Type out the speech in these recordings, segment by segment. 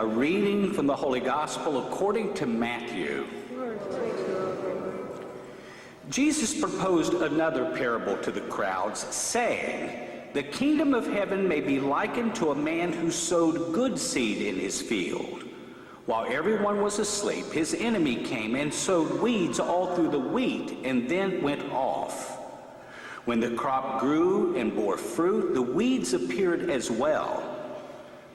A reading from the Holy Gospel according to Matthew. Jesus proposed another parable to the crowds, saying, "The kingdom of heaven may be likened to a man who sowed good seed in his field. While everyone was asleep, his enemy came and sowed weeds all through the wheat and then went off. When the crop grew and bore fruit, the weeds appeared as well.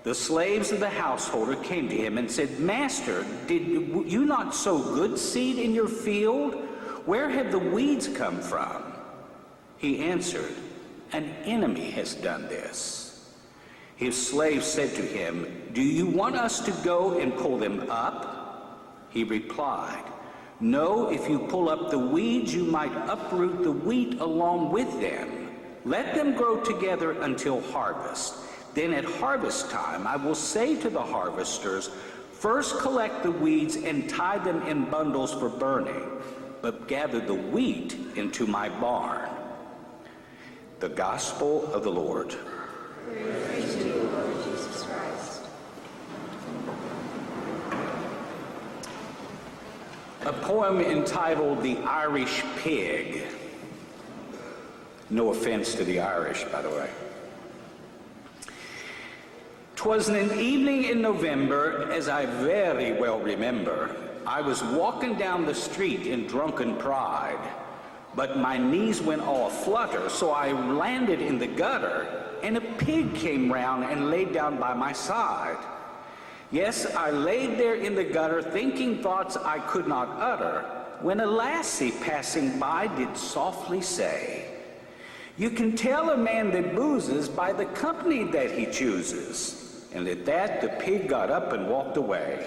The slaves of the householder came to him and said, 'Master, did you not sow good seed in your field? Where have the weeds come from?' He answered, 'An enemy has done this.' His slaves said to him, 'Do you want us to go and pull them up?' He replied, 'No, if you pull up the weeds, you might uproot the wheat along with them. Let them grow together until harvest. Then at harvest time, I will say to the harvesters, first collect the weeds and tie them in bundles for burning, but gather the wheat into my barn.'" The Gospel of the Lord. Praise to you, Lord Jesus Christ. A poem entitled "The Irish Pig." No offense to the Irish, by the way. "'Twas an evening in November, as I very well remember. I was walking down the street in drunken pride, but my knees went all flutter, so I landed in the gutter, and a pig came round and laid down by my side. Yes, I laid there in the gutter, thinking thoughts I could not utter, when a lassie passing by did softly say, 'You can tell a man that boozes by the company that he chooses.' And at that, the pig got up and walked away."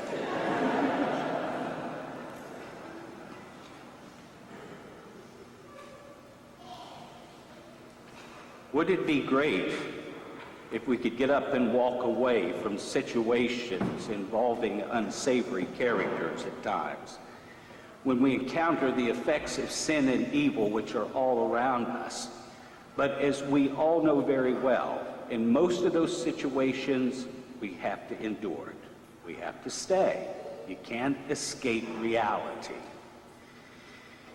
Would it be great if we could get up and walk away from situations involving unsavory characters at times, when we encounter the effects of sin and evil which are all around us? But as we all know very well, in most of those situations, we have to endure it. We have to stay. You can't escape reality.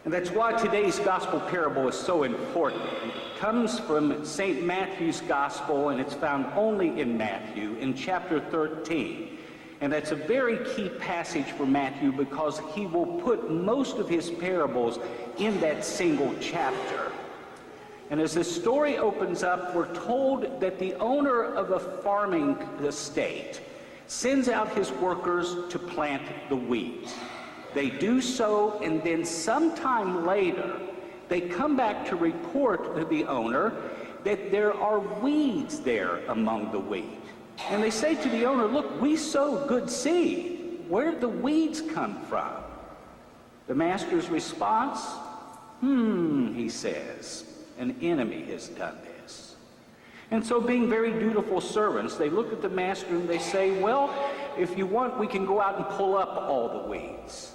And that's why today's gospel parable is so important. It comes from St. Matthew's gospel, and it's found only in Matthew, in chapter 13. And that's a very key passage for Matthew because he will put most of his parables in that single chapter. And as the story opens up, we're told that the owner of a farming estate sends out his workers to plant the wheat. They do so, and then sometime later, they come back to report to the owner that there are weeds there among the wheat. And they say to the owner, "Look, we sow good seed. Where did the weeds come from?" The master's response, he says, "An enemy has done this." And so, being very dutiful servants, they look at the master and they say, "Well, if you want, we can go out and pull up all the weeds."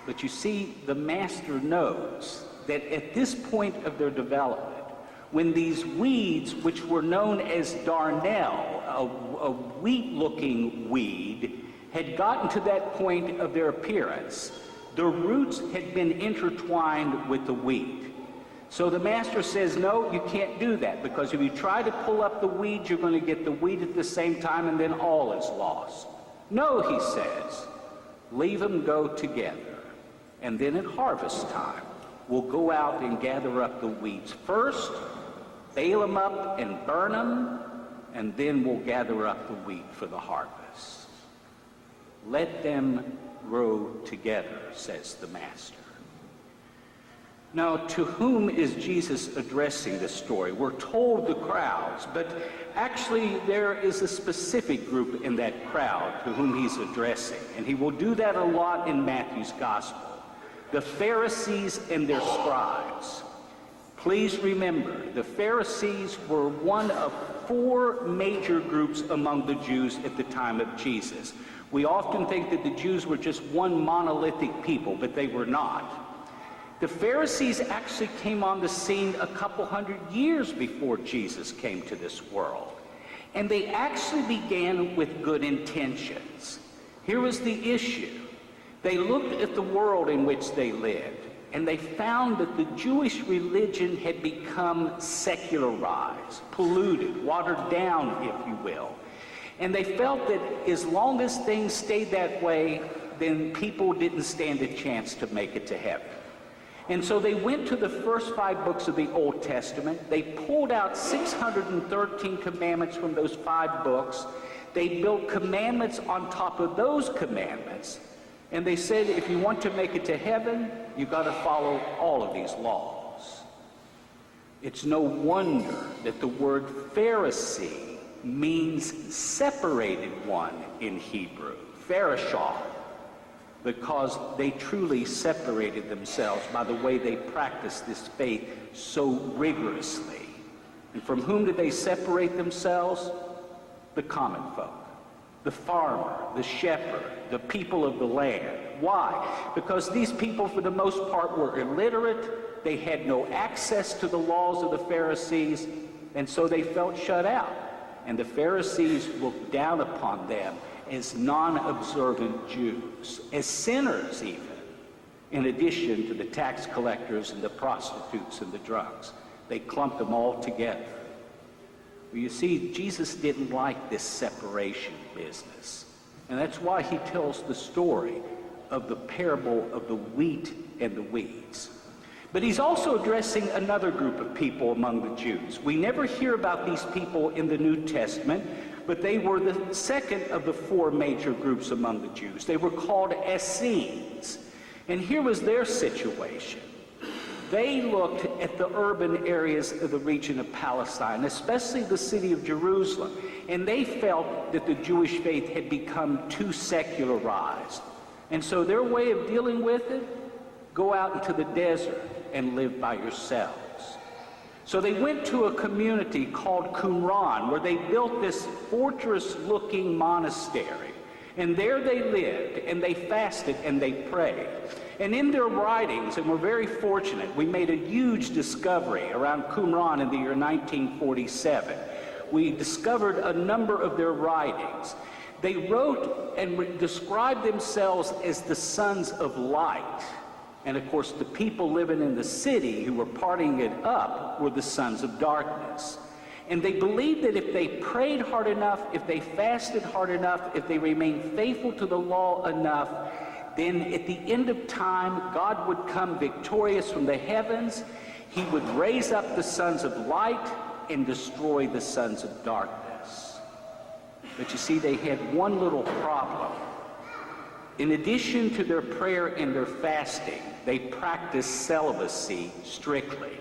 But you see, the master knows that at this point of their development, when these weeds, which were known as darnel, a wheat-looking weed, had gotten to that point of their appearance, the roots had been intertwined with the wheat. So the master says, "No, you can't do that, because if you try to pull up the weeds, you're going to get the wheat at the same time, and then all is lost." "No," he says, "leave them go together. And then at harvest time, we'll go out and gather up the weeds first, bale them up and burn them, and then we'll gather up the wheat for the harvest. Let them grow together," says the master. Now, to whom is Jesus addressing this story? We're told the crowds, but actually there is a specific group in that crowd to whom he's addressing, and he will do that a lot in Matthew's gospel: the Pharisees and their scribes. Please remember, the Pharisees were one of 4 major groups among the Jews at the time of Jesus. We often think that the Jews were just one monolithic people, but they were not. The Pharisees actually came on the scene a couple hundred years before Jesus came to this world. And they actually began with good intentions. Here was the issue. They looked at the world in which they lived, and they found that the Jewish religion had become secularized, polluted, watered down, if you will. And they felt that as long as things stayed that way, then people didn't stand a chance to make it to heaven. And so they went to the first 5 books of the Old Testament. They pulled out 613 commandments from those 5 books. They built commandments on top of those commandments. And they said, if you want to make it to heaven, you've got to follow all of these laws. It's no wonder that the word Pharisee means separated one in Hebrew, Pharashah, because they truly separated themselves by the way they practiced this faith so rigorously. And from whom did they separate themselves? The common folk, the farmer, the shepherd, the people of the land. Why? Because these people, for the most part, were illiterate. They had no access to the laws of the Pharisees, and so they felt shut out. And the Pharisees looked down upon them as non-observant Jews, as sinners even, in addition to the tax collectors and the prostitutes and the drunks. They clumped them all together. Well, you see, Jesus didn't like this separation business. And that's why he tells the story of the parable of the wheat and the weeds. But he's also addressing another group of people among the Jews. We never hear about these people in the New Testament, but they were the second of the 4 major groups among the Jews. They were called Essenes. And here was their situation. They looked at the urban areas of the region of Palestine, especially the city of Jerusalem, and they felt that the Jewish faith had become too secularized. And so their way of dealing with it, go out into the desert and live by yourselves. So they went to a community called Qumran, where they built this fortress-looking monastery. And there they lived, and they fasted, and they prayed. And in their writings, and we're very fortunate, we made a huge discovery around Qumran in the year 1947. We discovered a number of their writings. They wrote and described themselves as the sons of light. And of course, the people living in the city who were partying it up were the sons of darkness. And they believed that if they prayed hard enough, if they fasted hard enough, if they remained faithful to the law enough, then at the end of time, God would come victorious from the heavens. He would raise up the sons of light and destroy the sons of darkness. But you see, they had one little problem. In addition to their prayer and their fasting, they practiced celibacy strictly.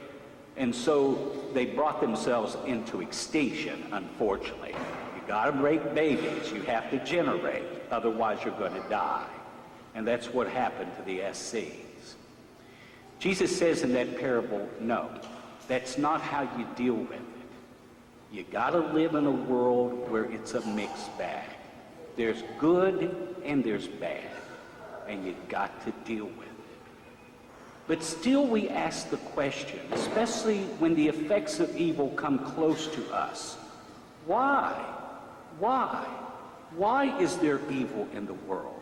And so they brought themselves into extinction, unfortunately. You gotta make babies, you have to generate, otherwise you're gonna die. And that's what happened to the Essenes. Jesus says in that parable, no, that's not how you deal with it. You gotta live in a world where it's a mixed bag. There's good and there's bad, and you got to deal with it. But still we ask the question, especially when the effects of evil come close to us, why? Why? Why is there evil in the world?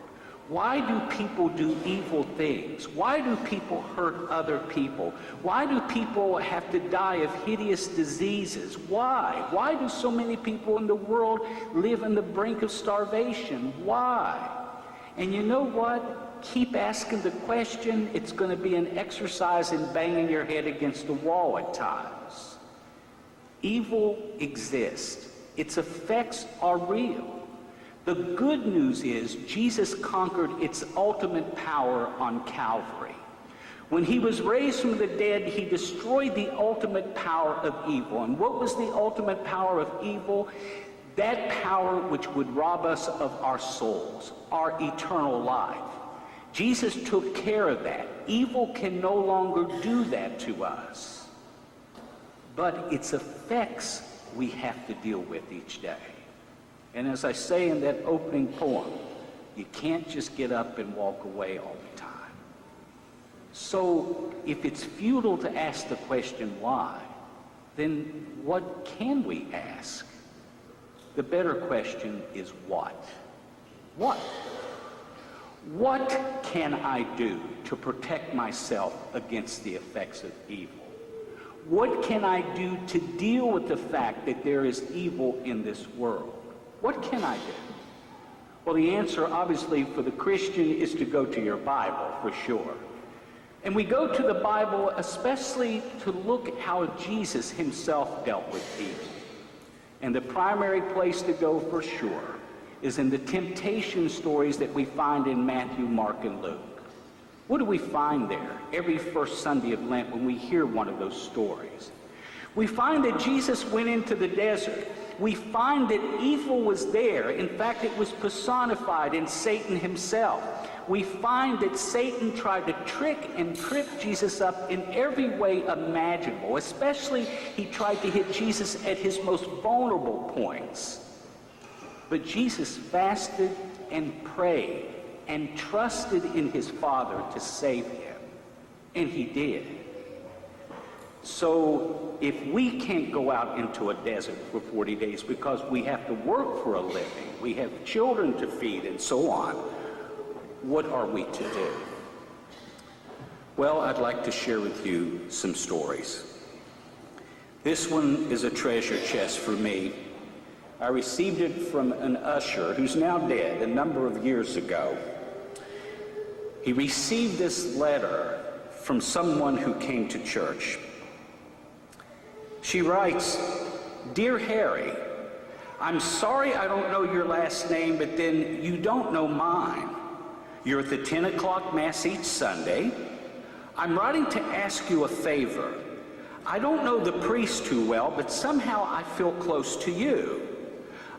Why do people do evil things? Why do people hurt other people? Why do people have to die of hideous diseases? Why? Why do so many people in the world live on the brink of starvation? Why? And you know what? Keep asking the question. It's going to be an exercise in banging your head against the wall at times. Evil exists. Its effects are real. The good news is Jesus conquered its ultimate power on Calvary. When he was raised from the dead, he destroyed the ultimate power of evil. And what was the ultimate power of evil? That power which would rob us of our souls, our eternal life. Jesus took care of that. Evil can no longer do that to us. But its effects we have to deal with each day. And as I say in that opening poem, you can't just get up and walk away all the time. So if it's futile to ask the question why, then what can we ask? The better question is what? What? What can I do to protect myself against the effects of evil? What can I do to deal with the fact that there is evil in this world? What can I do? Well, the answer, obviously, for the Christian is to go to your Bible, for sure. And we go to the Bible especially to look at how Jesus himself dealt with evil. And the primary place to go, for sure, is in the temptation stories that we find in Matthew, Mark, and Luke. What do we find there every first Sunday of Lent when we hear one of those stories? We find that Jesus went into the desert. We find that evil was there. In fact, it was personified in Satan himself. We find that Satan tried to trick and trip Jesus up in every way imaginable. Especially, he tried to hit Jesus at his most vulnerable points. But Jesus fasted and prayed and trusted in his Father to save him. And he did. So if we can't go out into a desert for 40 days because we have to work for a living, we have children to feed and so on, what are we to do? Well, I'd like to share with you some stories. This one is a treasure chest for me. I received it from an usher who's now dead a number of years ago. He received this letter from someone who came to church. She writes, "Dear Harry, I'm sorry I don't know your last name, but then you don't know mine. You're at the 10 o'clock Mass each Sunday. I'm writing to ask you a favor. I don't know the priest too well, but somehow I feel close to you.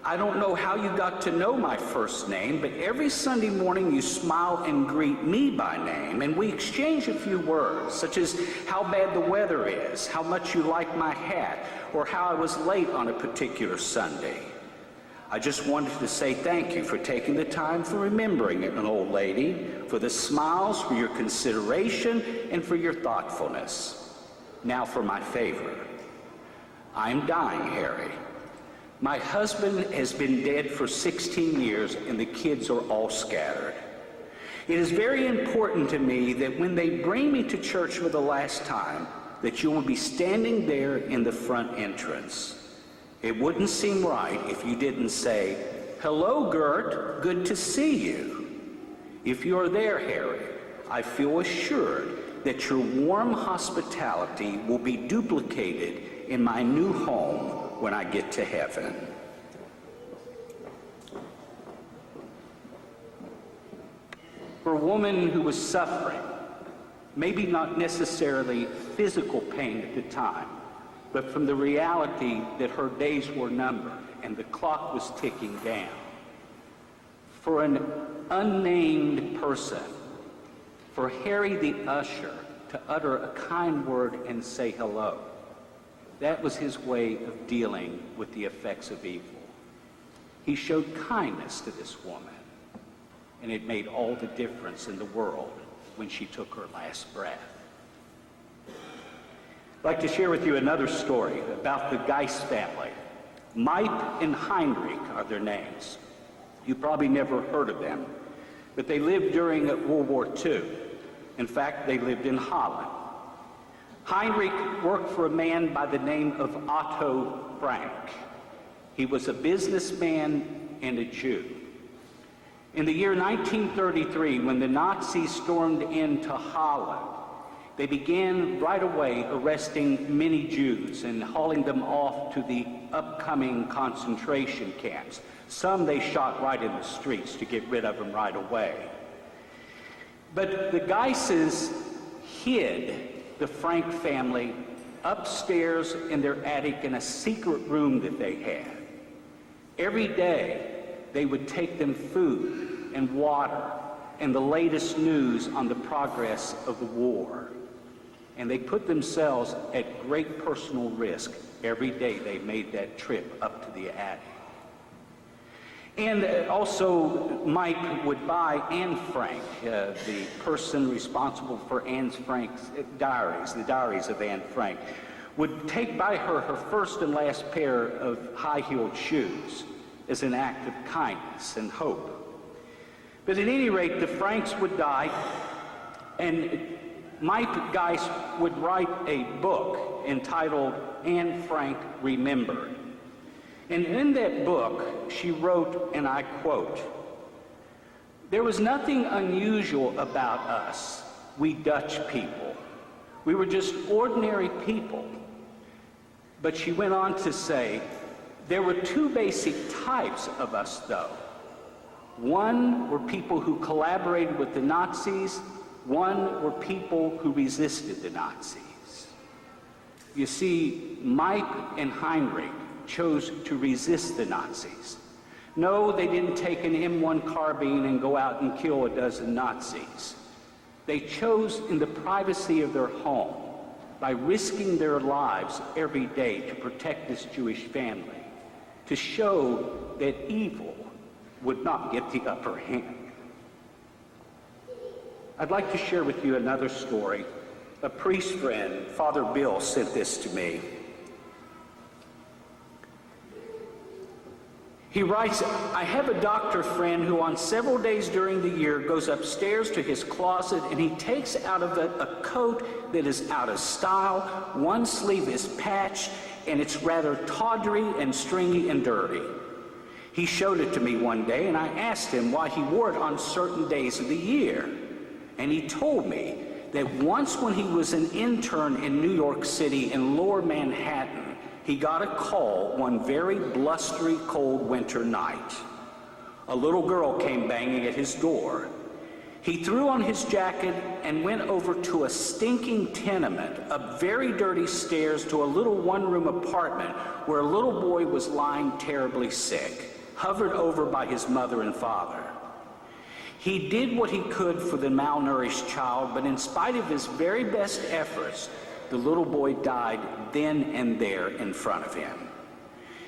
I don't know how you got to know my first name, but every Sunday morning you smile and greet me by name, and we exchange a few words, such as how bad the weather is, how much you like my hat, or how I was late on a particular Sunday. I just wanted to say thank you for taking the time, for remembering an old lady, for the smiles, for your consideration, and for your thoughtfulness. Now for my favor. I'm dying, Harry. My husband has been dead for 16 years, and the kids are all scattered. It is very important to me that when they bring me to church for the last time, that you will be standing there in the front entrance. It wouldn't seem right if you didn't say, 'Hello, Gert, good to see you.' If you are there, Harry, I feel assured that your warm hospitality will be duplicated in my new home when I get to heaven." For a woman who was suffering, maybe not necessarily physical pain at the time, but from the reality that her days were numbered and the clock was ticking down. For an unnamed person, for Harry the usher to utter a kind word and say hello, that was his way of dealing with the effects of evil. He showed kindness to this woman, and it made all the difference in the world when she took her last breath. I'd like to share with you another story about the Geist family. Mike and Heinrich are their names. You probably never heard of them, but they lived during World War II. In fact, they lived in Holland. Heinrich worked for a man by the name of Otto Frank. He was a businessman and a Jew. In the year 1933, when the Nazis stormed into Holland, they began right away arresting many Jews and hauling them off to the upcoming concentration camps. Some they shot right in the streets to get rid of them right away. But the Geisses hid the Frank family upstairs in their attic in a secret room that they had. Every day, they would take them food and water and the latest news on the progress of the war. And they put themselves at great personal risk every day they made that trip up to the attic. And also, Mike would buy Anne Frank, the person responsible for Anne Frank's diaries, the diaries of Anne Frank, would take by her her first and last pair of high-heeled shoes. as an act of kindness and hope. But at any rate, the Franks would die, and Mike Geist would write a book entitled Anne Frank Remembered. And in that book, she wrote, and I quote, "There was nothing unusual about us, we Dutch people. We were just ordinary people." But she went on to say, "There were two basic types of us, though. One were people who collaborated with the Nazis. One were people who resisted the Nazis." You see, Mike and Heinrich chose to resist the Nazis. No, they didn't take an M1 carbine and go out and kill a dozen Nazis. They chose in the privacy of their home, by risking their lives every day to protect this Jewish family, to show that evil would not get the upper hand. I'd like to share with you another story. A priest friend, Father Bill, sent this to me. He writes, "I have a doctor friend who on several days during the year goes upstairs to his closet and he takes out of it a coat that is out of style, one sleeve is patched, and it's rather tawdry and stringy and dirty. He showed it to me one day and I asked him why he wore it on certain days of the year. And he told me that once when he was an intern in New York City in Lower Manhattan, he got a call one very blustery, cold winter night. A little girl came banging at his door. He threw on his jacket and went over to a stinking tenement, up very dirty stairs to a little one-room apartment where a little boy was lying terribly sick, hovered over by his mother and father. He did what he could for the malnourished child, but in spite of his very best efforts, the little boy died then and there in front of him.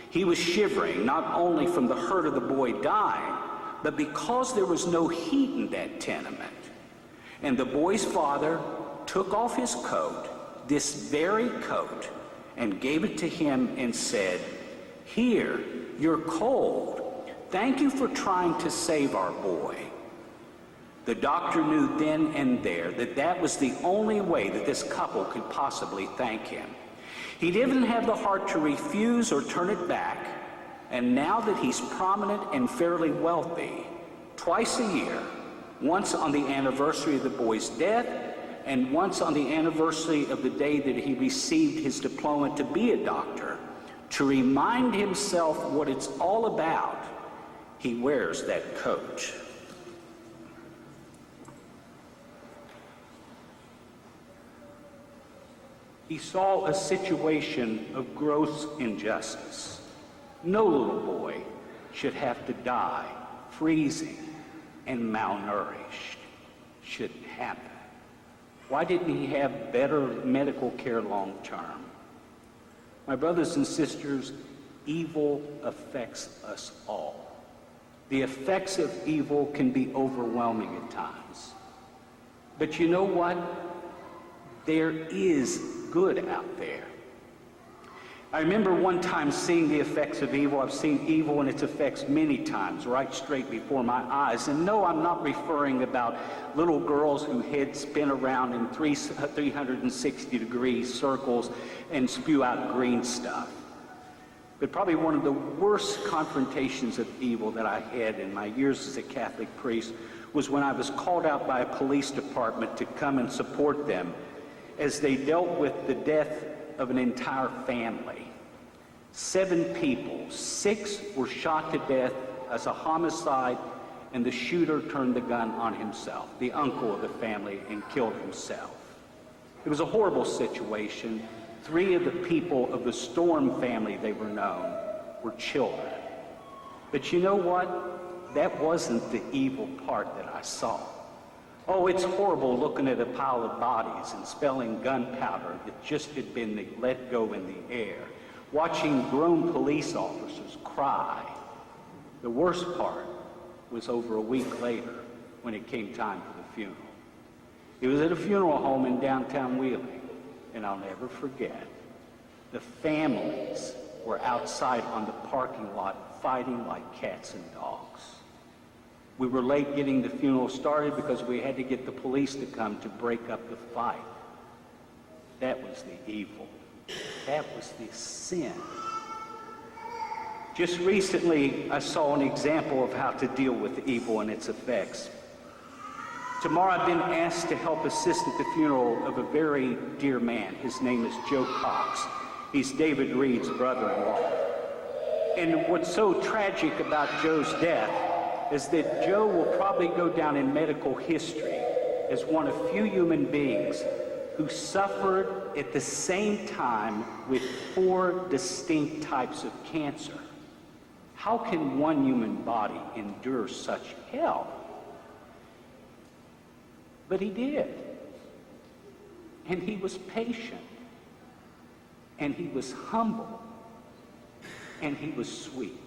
He was shivering not only from the hurt of the boy dying, but because there was no heat in that tenement. And the boy's father took off his coat, this very coat, and gave it to him and said, 'Here, you're cold. Thank you for trying to save our boy.' The doctor knew then and there that that was the only way that this couple could possibly thank him. He didn't have the heart to refuse or turn it back, and now that he's prominent and fairly wealthy, twice a year, once on the anniversary of the boy's death and once on the anniversary of the day that he received his diploma to be a doctor, to remind himself what it's all about, he wears that coat." He saw a situation of gross injustice. No little boy should have to die freezing and malnourished. Shouldn't happen. Why didn't he have better medical care long term? My brothers and sisters, evil affects us all. The effects of evil can be overwhelming at times. But you know what? There is good out there. I remember one time seeing the effects of evil. I've seen evil and its effects many times, right straight before my eyes. And no, I'm not referring about little girls whose heads spin around in 360-degree circles and spew out green stuff. But probably one of the worst confrontations of evil that I had in my years as a Catholic priest was when I was called out by a police department to come and support them as they dealt with the death of an entire family. 7 people, 6 were shot to death as a homicide, and the shooter turned the gun on himself, the uncle of the family, and killed himself. It was a horrible situation. 3 of the people of the Storm family, they were known, were children. But you know what? That wasn't the evil part that I saw. Oh, it's horrible looking at a pile of bodies and smelling gunpowder that just had been let go in the air, watching grown police officers cry. The worst part was over a week later when it came time for the funeral. It was at a funeral home in downtown Wheeling, and I'll never forget. The families were outside on the parking lot fighting like cats and dogs. We were late getting the funeral started because we had to get the police to come to break up the fight. That was the evil. That was the sin. Just recently, I saw an example of how to deal with evil and its effects. Tomorrow, I've been asked to help assist at the funeral of a very dear man. His name is Joe Cox. He's David Reed's brother-in-law. And what's so tragic about Joe's death is that Joe will probably go down in medical history as one of few human beings who suffered at the same time with 4 distinct types of cancer. How can one human body endure such hell? But he did. And he was patient. And he was humble. And he was sweet.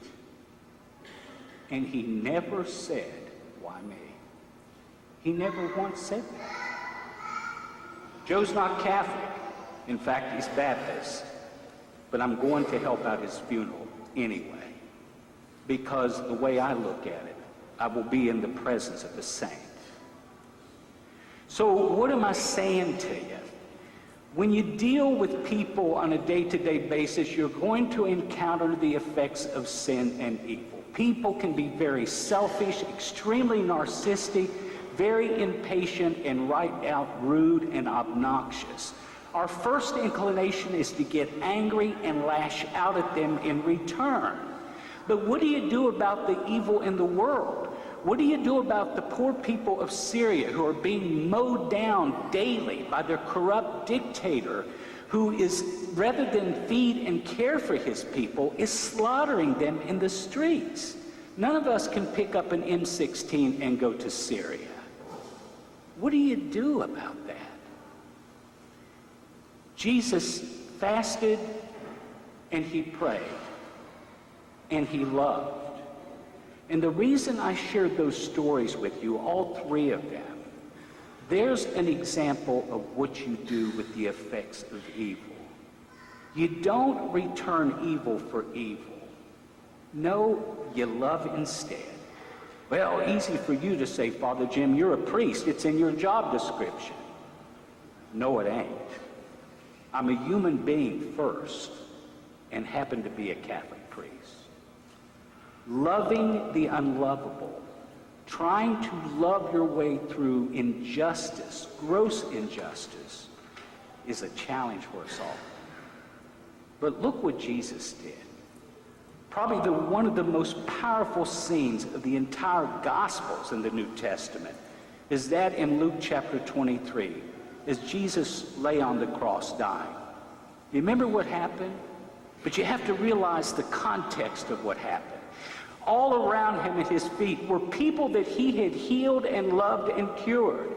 And he never said, "Why me?" He never once said that. Joe's not Catholic. In fact, he's Baptist. But I'm going to help out his funeral anyway. Because the way I look at it, I will be in the presence of a saint. So what am I saying to you? When you deal with people on a day-to-day basis, you're going to encounter the effects of sin and evil. People can be very selfish, extremely narcissistic, very impatient, and right out rude and obnoxious. Our first inclination is to get angry and lash out at them in return. But what do you do about the evil in the world? What do you do about the poor people of Syria who are being mowed down daily by their corrupt dictator who is, rather than feed and care for his people, is slaughtering them in the streets? None of us can pick up an M16 and go to Syria. What do you do about that? Jesus fasted and he prayed and he loved. And the reason I shared those stories with you, all 3 of them, there's an example of what you do with the effects of evil. You don't return evil for evil. No, you love instead. Well, easy for you to say, Father Jim, you're a priest. It's in your job description. No, it ain't. I'm a human being first and happen to be a Catholic priest. Loving the unlovable, trying to love your way through injustice, gross injustice, is a challenge for us all. But look what Jesus did. Probably one of the most powerful scenes of the entire Gospels in the New Testament is that in Luke chapter 23, as Jesus lay on the cross dying. You remember what happened? But you have to realize the context of what happened. All around him at his feet were people that he had healed and loved and cured.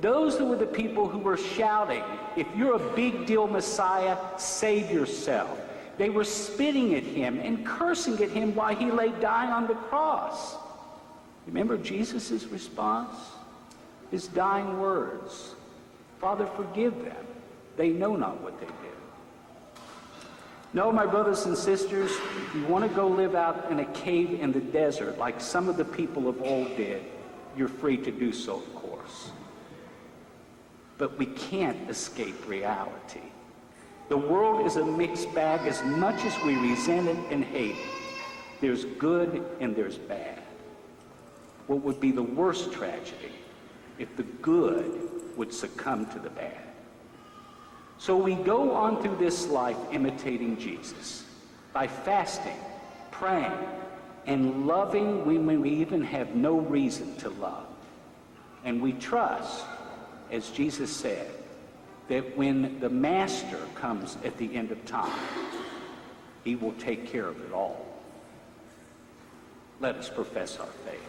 Those were the people who were shouting, "If you're a big deal Messiah, save yourself." They were spitting at him and cursing at him while he lay dying on the cross. Remember Jesus' response? His dying words, "Father, forgive them. They know not what they do." No, my brothers and sisters, if you want to go live out in a cave in the desert like some of the people of old did, you're free to do so, of course. But we can't escape reality. The world is a mixed bag as much as we resent it and hate it. There's good and there's bad. What would be the worst tragedy if the good would succumb to the bad? So we go on through this life imitating Jesus by fasting, praying, and loving when we even have no reason to love. And we trust, as Jesus said, that when the Master comes at the end of time, he will take care of it all. Let us profess our faith.